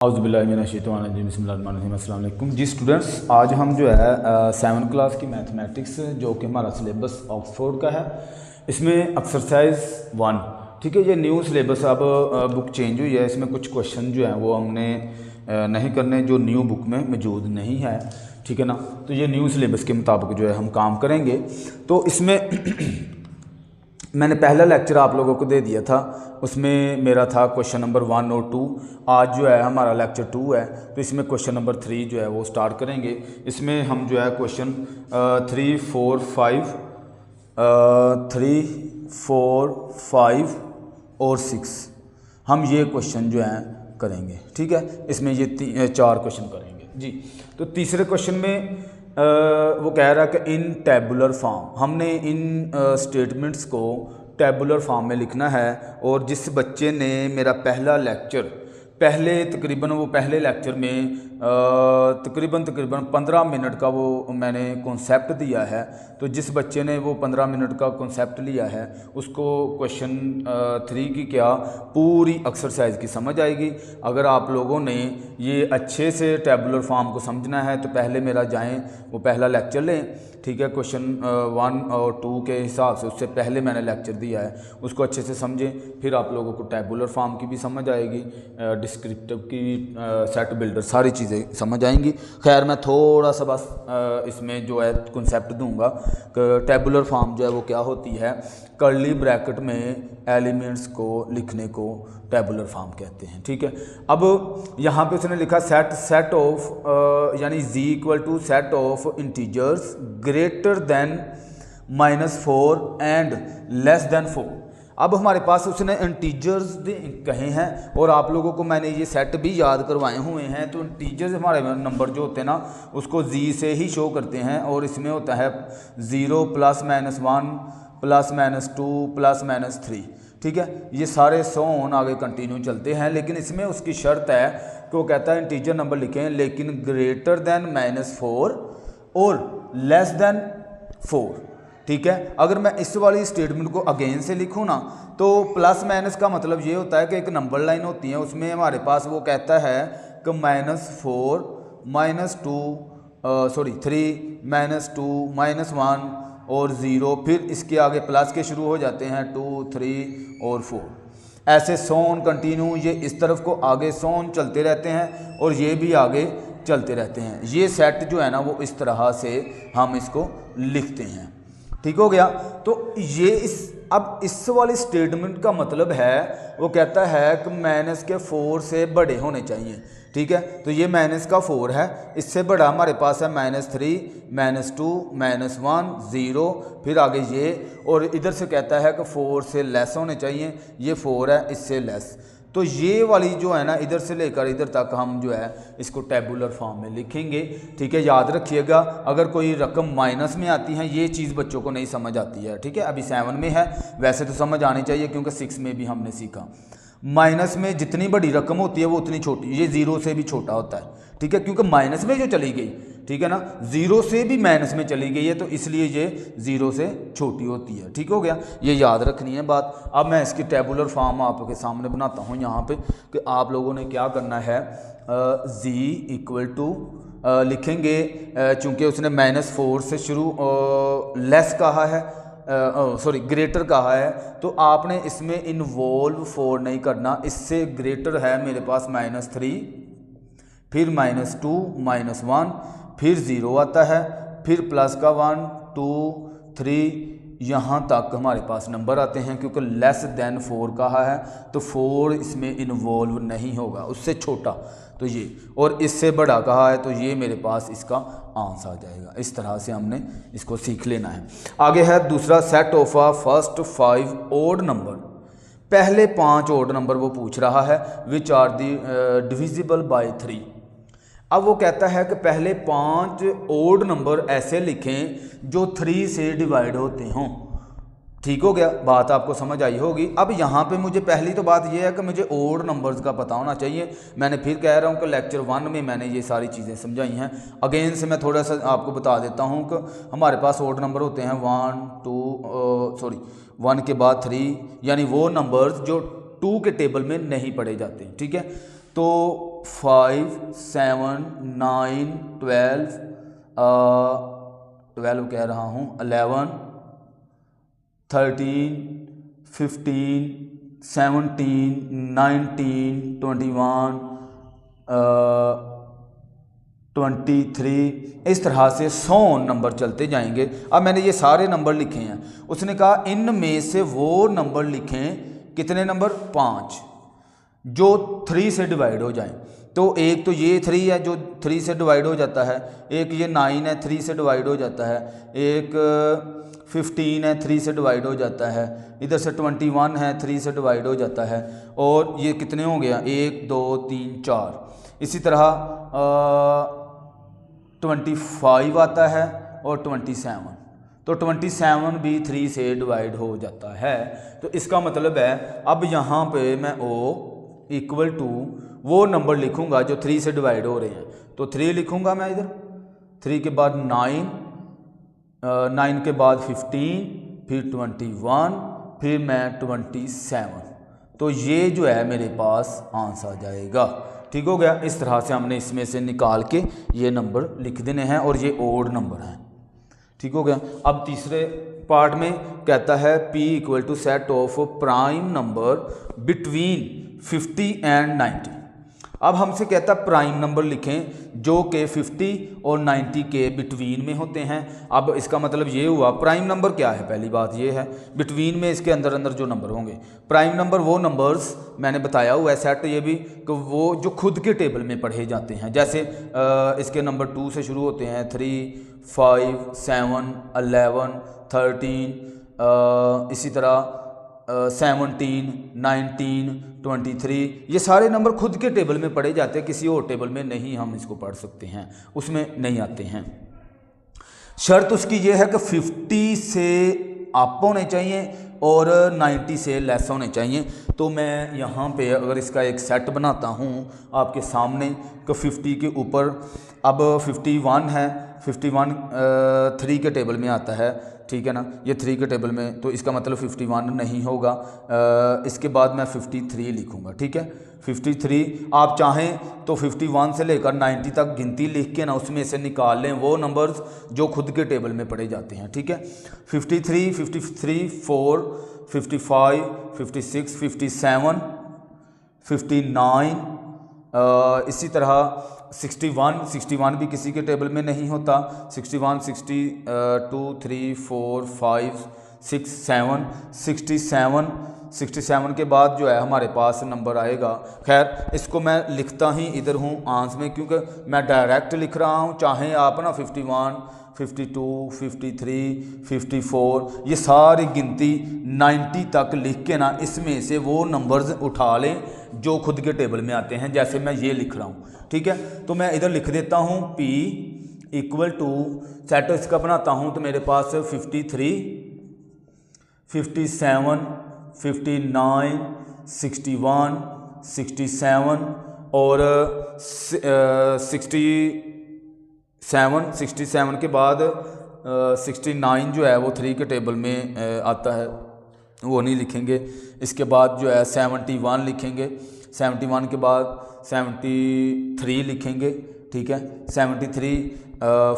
बिस्मिल्लाहिर्रहमानिर्रहीम। जी स्टूडेंट्स, आज हम जो है 7th क्लास की मैथमेटिक्स जो कि हमारा सिलेबस ऑक्सफोर्ड का है, इसमें एक्सरसाइज 1, ठीक है। ये न्यू सिलेबस अब बुक चेंज हुई है, इसमें कुछ क्वेश्चन जो हैं वो हमने नहीं करने जो न्यू बुक में मौजूद नहीं है, ठीक है ना। तो ये न्यू सिलेबस के मुताबिक जो है हम काम करेंगे। तो इसमें मैंने पहला लेक्चर आप लोगों को दे दिया था, उसमें मेरा था क्वेश्चन नंबर 1 और 2। आज जो है हमारा लेक्चर 2 है, तो इसमें क्वेश्चन नंबर 3 जो है वो स्टार्ट करेंगे। इसमें हम जो है क्वेश्चन 3, 4, 5 और 6 हम ये क्वेश्चन जो हैं करेंगे, ठीक है। इसमें ये 4 क्वेश्चन करेंगे जी। तो तीसरे क्वेश्चन में वो कह रहा है कि इन टैबुलर फॉर्म, हमने इन स्टेटमेंट्स को टैबुलर फॉर्म में लिखना है। और जिस बच्चे ने मेरा पहला लेक्चर वो पहले लेक्चर में तकरीबन 15 मिनट का वो मैंने कॉन्सेप्ट दिया है, तो जिस बच्चे ने वो 15 मिनट का कॉन्सेप्ट लिया है उसको क्वेश्चन 3 की क्या पूरी एक्सरसाइज की समझ आएगी। अगर आप लोगों ने ये अच्छे से टैबुलर फॉर्म को समझना है तो पहले मेरा जाएं वो पहला लेक्चर लें, ठीक है। क्वेश्चन 1 और 2 के हिसाब से उससे पहले मैंने लेक्चर दिया है, उसको अच्छे से समझें, फिर आप लोगों को टैबुलर फॉर्म की भी समझ आएगी, डिस्क्रिप्टिव की, सेट बिल्डर, सारी चीज़ें समझ आएंगी। खैर मैं थोड़ा सा बस इसमें जो है कॉन्सेप्ट दूंगा कि टैबुलर फॉर्म जो है वो क्या होती है। कर्ली ब्रैकेट में एलिमेंट्स को लिखने को टैबुलर फॉर्म कहते हैं, ठीक है। अब यहाँ पे उसने लिखा सेट ऑफ यानी z = set of integers greater than -4 and less than 4। अब हमारे पास उसने इंटीजर्स कहे हैं और आप लोगों को मैंने ये सेट भी याद करवाए हुए हैं। तो इंटीजर्स हमारे नंबर जो होते हैं ना उसको z से ही शो करते हैं, और इसमें होता है 0 +- 1 +- 2 +- 3, ठीक है। ये सारे 100 आगे कंटिन्यू चलते हैं, लेकिन इसमें उसकी शर्त है कि वो कहता है इंटीजर नंबर लिखें लेकिन ग्रेटर देन -4 और लेस देन 4, ठीक है। अगर मैं इस वाली स्टेटमेंट को अगेन से लिखूँ ना तो प्लस माइनस का मतलब ये होता है कि एक नंबर लाइन होती है, उसमें हमारे पास वो कहता है कि -4 -2 -3 -2 -1 और 0, फिर इसके आगे प्लस के शुरू हो जाते हैं 2, 3 और 4। ऐसे 100 कंटिन्यू ये इस तरफ को आगे 100 चलते रहते हैं और ये भी आगे चलते रहते हैं। ये सेट जो है ना वो इस तरह से हम इसको लिखते हैं, ठीक हो गया। तो ये अब इस वाली स्टेटमेंट का मतलब है वो कहता है कि -4 से बड़े होने चाहिए, ठीक है। तो ये -4 है, इससे बड़ा हमारे पास है -3 -2 -1 0, फिर आगे ये, और इधर से कहता है कि 4 से लेस होने चाहिए, ये 4 है, इससे लेस। तो ये वाली जो है ना इधर से लेकर इधर तक हम जो है इसको टैबुलर फॉर्म में लिखेंगे, ठीक है। याद रखिएगा अगर कोई रकम माइनस में आती है ये चीज़ बच्चों को नहीं समझ आती है, ठीक है। अभी 7 में है, वैसे तो समझ आनी चाहिए क्योंकि 6 में भी हमने सीखा। माइनस में जितनी बड़ी रकम होती है वो उतनी छोटी, ये 0 से भी छोटा होता है, ठीक है, क्योंकि माइनस में जो चली गई, ठीक है ना, 0 से भी माइनस में चली गई है तो इसलिए ये 0 से छोटी होती है, ठीक हो गया। ये याद रखनी है बात। अब मैं इसकी टैबुलर फॉर्म आपके सामने बनाता हूँ यहाँ पे कि आप लोगों ने क्या करना है। z = लिखेंगे, चूँकि उसने -4 से शुरू लेस कहा है, ग्रेटर कहा है, तो आपने इसमें इन्वॉल्व 4 नहीं करना। इससे ग्रेटर है मेरे पास -3, फिर -2 -1, फिर 0 आता है, फिर प्लस का 1 2 3 यहाँ तक हमारे पास नंबर आते हैं। क्योंकि लेस देन 4 कहा है तो 4 इसमें इन्वॉल्व नहीं होगा, उससे छोटा तो ये, और इससे बड़ा कहा है तो ये मेरे पास इसका आंसर आ जाएगा। इस तरह से हमने इसको सीख लेना है। आगे है दूसरा, set of a first 5 odd number, पहले 5 ओड नंबर वो पूछ रहा है, which are the divisible by 3। अब वो कहता है कि पहले 5 ओड नंबर ऐसे लिखें जो 3 से डिवाइड होते हों, ठीक हो गया। बात आपको समझ आई होगी। अब यहाँ पे मुझे पहली तो बात यह है कि मुझे ओड नंबर्स का पता होना चाहिए। मैंने फिर कह रहा हूँ कि लेक्चर 1 में मैंने ये सारी चीज़ें समझाई हैं। अगेन से मैं थोड़ा सा आपको बता देता हूँ कि हमारे पास ओड नंबर होते हैं 1 के बाद 3, यानी वो नंबर्स जो 2 के टेबल में नहीं पढ़े जाते, ठीक है। तो 5 7 9 12 12 कह रहा हूँ 11 13 15 17 19 21 23 इस तरह से 100 नंबर चलते जाएंगे। अब मैंने ये सारे नंबर लिखे हैं। उसने कहा इनमें से वो नंबर लिखें, कितने नंबर? 5, जो 3 से डिवाइड हो जाएं। तो एक तो ये 3 है जो 3 से डिवाइड हो जाता है, एक ये 9 है 3 से डिवाइड हो जाता है, एक 15 है 3 से डिवाइड हो जाता है, इधर से 21 है 3 से डिवाइड हो जाता है, और ये कितने हो गया? 1 2 3 4। इसी तरह 25 आता है और 27, तो 27 भी 3 से डिवाइड हो जाता है। तो इसका मतलब है अब यहाँ पे मैं O इक्वल टू वो नंबर लिखूँगा जो 3 से डिवाइड हो रहे हैं। तो 3 लिखूँगा मैं इधर, 3 के बाद 9, 9 के बाद 15, फिर 21, फिर मैं 27। तो ये जो है मेरे पास आंसर आ जाएगा। ठीक हो गया। इस तरह से हमने इसमें से निकाल के ये नंबर लिख देने हैं और ये ओड नंबर हैं। ठीक हो गया। अब तीसरे पार्ट में कहता है P equal to set of prime number between 50 and 90। अब हमसे कहता है प्राइम नंबर लिखें जो कि 50 और 90 के बिटवीन में होते हैं। अब इसका मतलब ये हुआ, प्राइम नंबर क्या है? पहली बात ये है बिटवीन में इसके अंदर अंदर जो नंबर होंगे। प्राइम नंबर वो नंबर्स मैंने बताया हुआ है सेट ये भी कि वो जो खुद के टेबल में पढ़े जाते हैं। जैसे इसके नंबर 2 से शुरू होते हैं, 3 5 7 11 13, इसी तरह 17 19 23। ये सारे नंबर खुद के टेबल में पढ़े जाते हैं, किसी और टेबल में नहीं हम इसको पढ़ सकते हैं, उसमें नहीं आते हैं। शर्त उसकी ये है कि 50 से अप होने चाहिए और 90 से लेस होने चाहिए। तो मैं यहाँ पे अगर इसका एक सेट बनाता हूँ आपके सामने कि 50 के ऊपर अब 51 है, 51 3 के टेबल में आता है, ठीक है ना, ये 3 के टेबल में, तो इसका मतलब 51 नहीं होगा। इसके बाद मैं 53 लिखूँगा। ठीक है, 53। आप चाहें तो 51 से लेकर 90 तक गिनती लिख के ना उसमें से निकाल लें वो नंबर्स जो खुद के टेबल में पढ़े जाते हैं। ठीक है, 53 53 4 55 56 57 59, इसी तरह 61 भी किसी के टेबल में नहीं होता। 61 62 3 4 5 6 7 67 के बाद जो है हमारे पास नंबर आएगा। खैर इसको मैं लिखता ही इधर हूँ आंस में, क्योंकि मैं डायरेक्ट लिख रहा हूँ। चाहे आप ना 51 52 53 54 ये सारी गिनती 90 तक लिख के ना इसमें से वो नंबर्स उठा लें जो खुद के टेबल में आते हैं, जैसे मैं ये लिख रहा हूँ। ठीक है, तो मैं इधर लिख देता हूँ P इक्वल टू सेट इसका बनाता हूँ, तो मेरे पास 53 57 59 61 67 और 67 के बाद 69 जो है वो 3 के टेबल में आता है, वो नहीं लिखेंगे। इसके बाद जो है 71 लिखेंगे, 71 के बाद 73 लिखेंगे। ठीक है, 73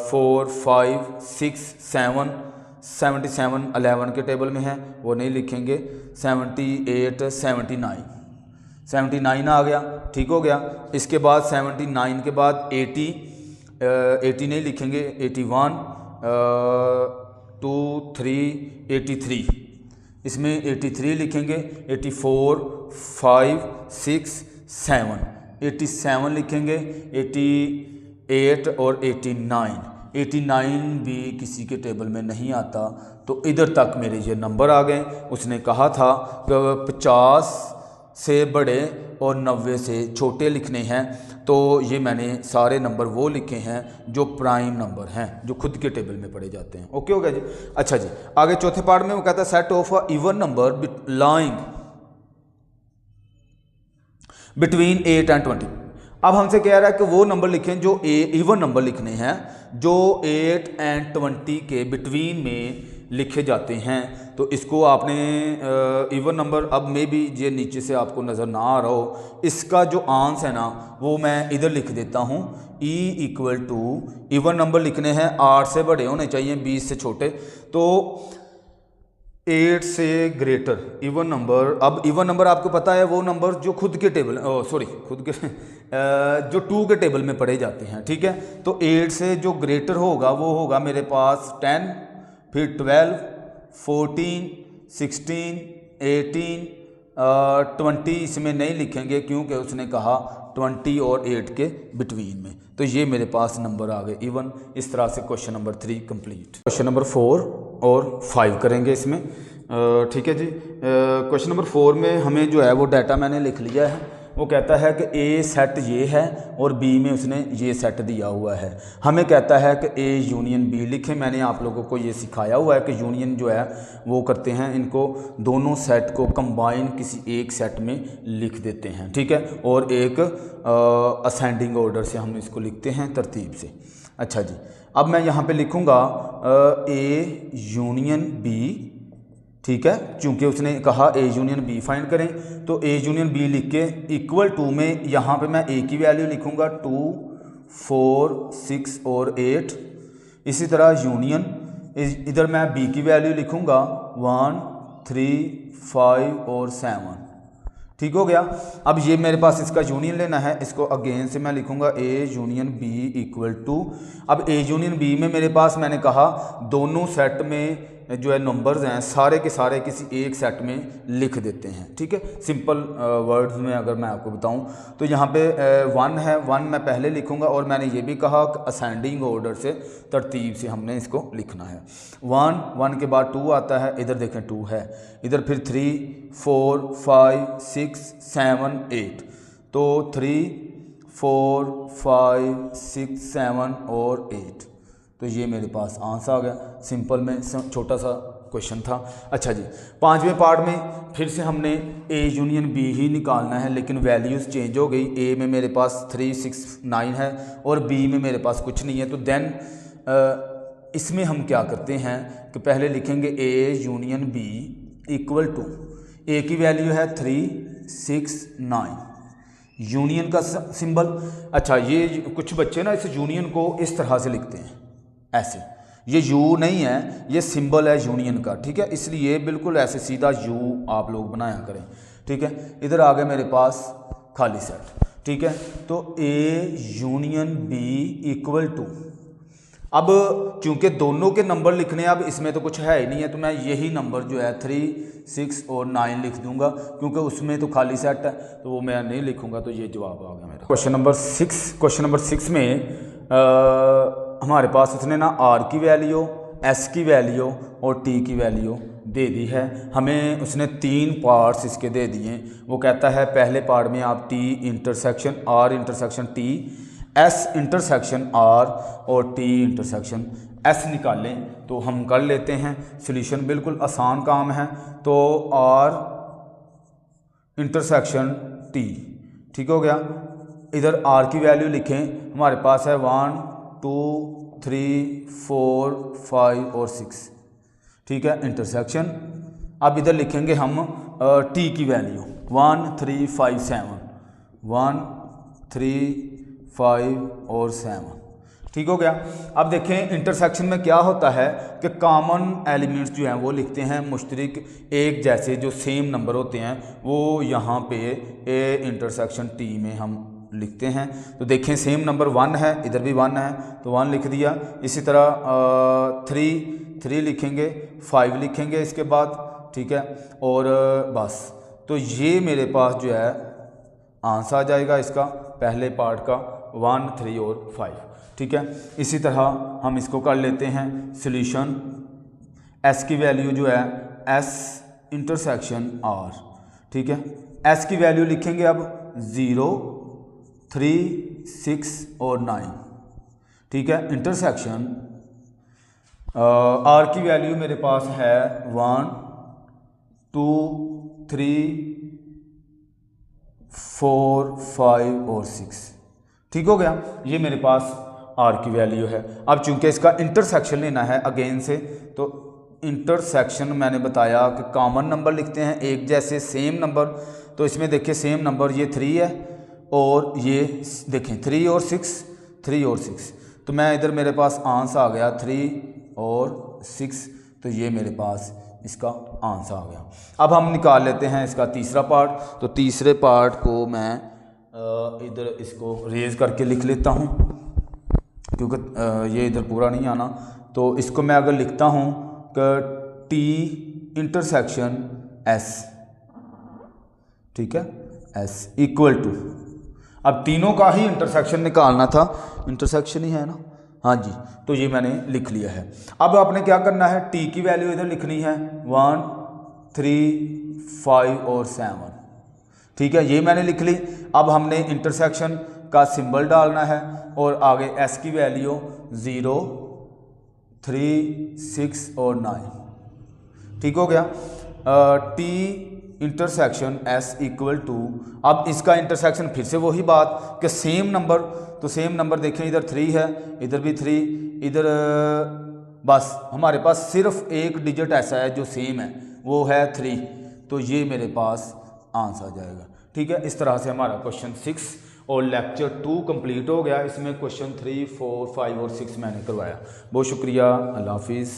4 5 6 7 77 11 के टेबल में है, वो नहीं लिखेंगे। 78 79 आ गया। ठीक हो गया। इसके बाद 79 के बाद 80 नहीं लिखेंगे, 81 2 3 83 इसमें 83 लिखेंगे। 84 5 6 7 87 लिखेंगे। 88 और 89 भी किसी के टेबल में नहीं आता। तो इधर तक मेरे ये नंबर आ गए। उसने कहा था कि 50 से बड़े और 90 से छोटे लिखने हैं, तो ये मैंने सारे नंबर वो लिखे हैं जो प्राइम नंबर हैं, जो खुद के टेबल में पढ़े जाते हैं। ओके हो गया जी। अच्छा जी, आगे चौथे पार्ट में वो कहता है set of a even number lying between 8 and 20। अब हमसे कह रहा है कि वो नंबर लिखें जो इवन नंबर लिखने हैं जो 8 एंड 20 के बिटवीन में लिखे जाते हैं। तो इसको आपने इवन नंबर, अब मे भी ये नीचे से आपको नज़र ना आ रहा हो, इसका जो आंसर है ना वो मैं इधर लिख देता हूँ। E equal to, even number लिखने हैं 8 से बड़े होने चाहिए, 20 से छोटे, तो 8 से ग्रेटर इवन नंबर। अब इवन नंबर आपको पता है वो नंबर जो खुद के टेबल, सॉरी खुद के जो 2 के टेबल में पढ़े जाते हैं, ठीक है। तो 8 से जो ग्रेटर होगा वो होगा मेरे पास 10, फिर 12, 14, 16, 18, 20 इसमें नहीं लिखेंगे क्योंकि उसने कहा 20 और 8 के बिटवीन में। तो ये मेरे पास नंबर आ गए इवन। इस तरह से question number 3 complete. Question number 4 और 5 करेंगे इसमें, ठीक है जी। क्वेश्चन नंबर 4 में हमें जो है वो डाटा मैंने लिख लिया है। वो कहता है कि ए सेट ये है और बी में उसने ये सेट दिया हुआ है। हमें कहता है कि ए यूनियन बी लिखें। मैंने आप लोगों को ये सिखाया हुआ है कि यूनियन जो है वो करते हैं, इनको दोनों सेट को कंबाइन किसी एक सेट में लिख देते हैं, ठीक है। और एक असेंडिंग ऑर्डर से हम इसको लिखते हैं, तरतीब से। अच्छा जी, अब मैं यहाँ पे लिखूँगा ए यूनियन बी, ठीक है, क्योंकि उसने कहा ए यूनियन बी फाइंड करें। तो ए यूनियन बी लिख के इक्वल टू में यहाँ पे मैं ए की वैल्यू लिखूँगा 2, 4, 6 और 8। इसी तरह यूनियन इधर मैं बी की वैल्यू लिखूँगा 1, 3, 5 और 7। ठीक हो गया। अब ये मेरे पास इसका यूनियन लेना है, इसको अगेन से मैं लिखूँगा A union B equal to. अब ए यूनियन बी में मेरे पास मैंने कहा दोनों सेट में जो है नंबर्स हैं सारे के सारे किसी एक सेट में लिख देते हैं, ठीक है। सिंपल वर्ड्स में अगर मैं आपको बताऊं तो यहाँ पे 1 है, 1 मैं पहले लिखूँगा और मैंने ये भी कहा कि असेंडिंग ऑर्डर से, तरतीब से हमने इसको लिखना है। 1 के बाद 2 आता है, इधर देखें 2 है, इधर फिर 3, 4, 5, 6, 7, 8। तो 3, 4, 5, 6, 7 और 8। तो ये मेरे पास आंसर आ गया। सिंपल में छोटा सा क्वेश्चन था। अच्छा जी, 5वें पार्ट में फिर से हमने ए यूनियन बी ही निकालना है, लेकिन वैल्यूज़ चेंज हो गई। ए में मेरे पास 3, 6, 9 है और बी में मेरे पास कुछ नहीं है। तो देन इसमें हम क्या करते हैं कि पहले लिखेंगे A union B equal to, A की वैल्यू है 3, 6, 9, यूनियन का सिंबल। अच्छा, ये कुछ बच्चे ना इस यूनियन को इस तरह से लिखते हैं, ऐसे। ये यू नहीं है, ये सिंबल है यूनियन का, ठीक है। इसलिए बिल्कुल ऐसे सीधा यू आप लोग बनाया करें, ठीक है। इधर आ गया मेरे पास खाली सेट, ठीक है। तो A union B equal to, अब क्योंकि दोनों के नंबर लिखने, अब इसमें तो कुछ है ही नहीं है, तो मैं यही नंबर जो है 3, 6 और 9 लिख दूंगा, क्योंकि उसमें तो खाली सेट है तो वो मैं नहीं लिखूंगा। तो ये जवाब आ गया मेरा। Question number 6। क्वेश्चन नंबर 6 में हमारे पास उसने ना आर की वैल्यू, एस की वैल्यू और टी की वैल्यू दे दी है। हमें उसने 3 पार्ट्स इसके दे दिए। वो कहता है पहले पार्ट में आप T intersection R intersection T, S intersection R और टी इंटरसेक्शन एस निकालें। तो हम कर लेते हैं सॉल्यूशन, बिल्कुल आसान काम है। तो आर इंटरसेक्शन टी, ठीक हो गया। इधर आर की वैल्यू लिखें, हमारे पास है 1, 2, 3, 4, 5 और 6, ठीक है, इंटरसेक्शन। अब इधर लिखेंगे हम टी की वैल्यू 1, 3, 5, 7, 1, 3, 5 और 7, ठीक हो गया। अब देखें इंटरसेक्शन में क्या होता है कि कॉमन एलिमेंट्स जो हैं वो लिखते हैं मुश्तरक, एक जैसे जो सेम नंबर होते हैं वो यहाँ पे ए इंटरसेक्शन टी में हम लिखते हैं। तो देखें सेम नंबर 1 है, इधर भी 1 है तो 1 लिख दिया। इसी तरह 3 लिखेंगे, 5 लिखेंगे इसके बाद, ठीक है, और बस। तो ये मेरे पास जो है आंसर आ जाएगा इसका, पहले पार्ट का 1, 3 और 5, ठीक है। इसी तरह हम इसको कर लेते हैं सॉल्यूशन। एस की वैल्यू जो है एस इंटरसेक्शन आर, ठीक है। एस की वैल्यू लिखेंगे अब 0, 3, 6 और 9, ठीक है। इंटरसेक्शन आर की वैल्यू मेरे पास है 1, 2, 3, 4, 5 और 6, ठीक हो गया। ये मेरे पास आर की वैल्यू है। अब चूंकि इसका इंटरसेक्शन लेना है अगेन से, तो इंटरसेक्शन मैंने बताया कि कॉमन नंबर लिखते हैं एक जैसे सेम नंबर। तो इसमें देखिए सेम नंबर ये 3 है और ये देखें 3 और 6, 3 और 6। तो मैं इधर मेरे पास आंसर आ गया 3 और 6, तो ये मेरे पास इसका आंसर आ गया। अब हम निकाल लेते हैं इसका तीसरा पार्ट। तो तीसरे पार्ट को मैं इधर इसको रेज करके लिख लेता हूँ क्योंकि ये इधर पूरा नहीं आना। तो इसको मैं अगर लिखता हूँ कि टी इंटरसेक्शन एस, ठीक है, एस इक्वल टू, अब तीनों का ही इंटरसेक्शन निकालना था, इंटरसेक्शन ही है ना, हाँ जी, तो ये मैंने लिख लिया है। अब आपने क्या करना है, टी की वैल्यू इधर लिखनी है 1, 3, 5 और 7, ठीक है, ये मैंने लिख ली। अब हमने इंटरसेक्शन का सिंबल डालना है और आगे एस की वैल्यू 0, 3, 6 और 9, ठीक हो गया। T intersection S equal to, अब इसका इंटरसेक्शन फिर से वही बात कि सेम नंबर, तो सेम नंबर देखें इधर 3 है, इधर भी 3, इधर बस हमारे पास सिर्फ एक डिजिट ऐसा है जो सेम है, वो है 3, तो ये मेरे पास आंसर आ जाएगा। ठीक है, इस तरह से हमारा क्वेश्चन 6 और लेक्चर 2 कंप्लीट हो गया। इसमें क्वेश्चन 3, 4, 5 और 6 मैंने करवाया। बहुत शुक्रिया, अल्लाह हाफिज़।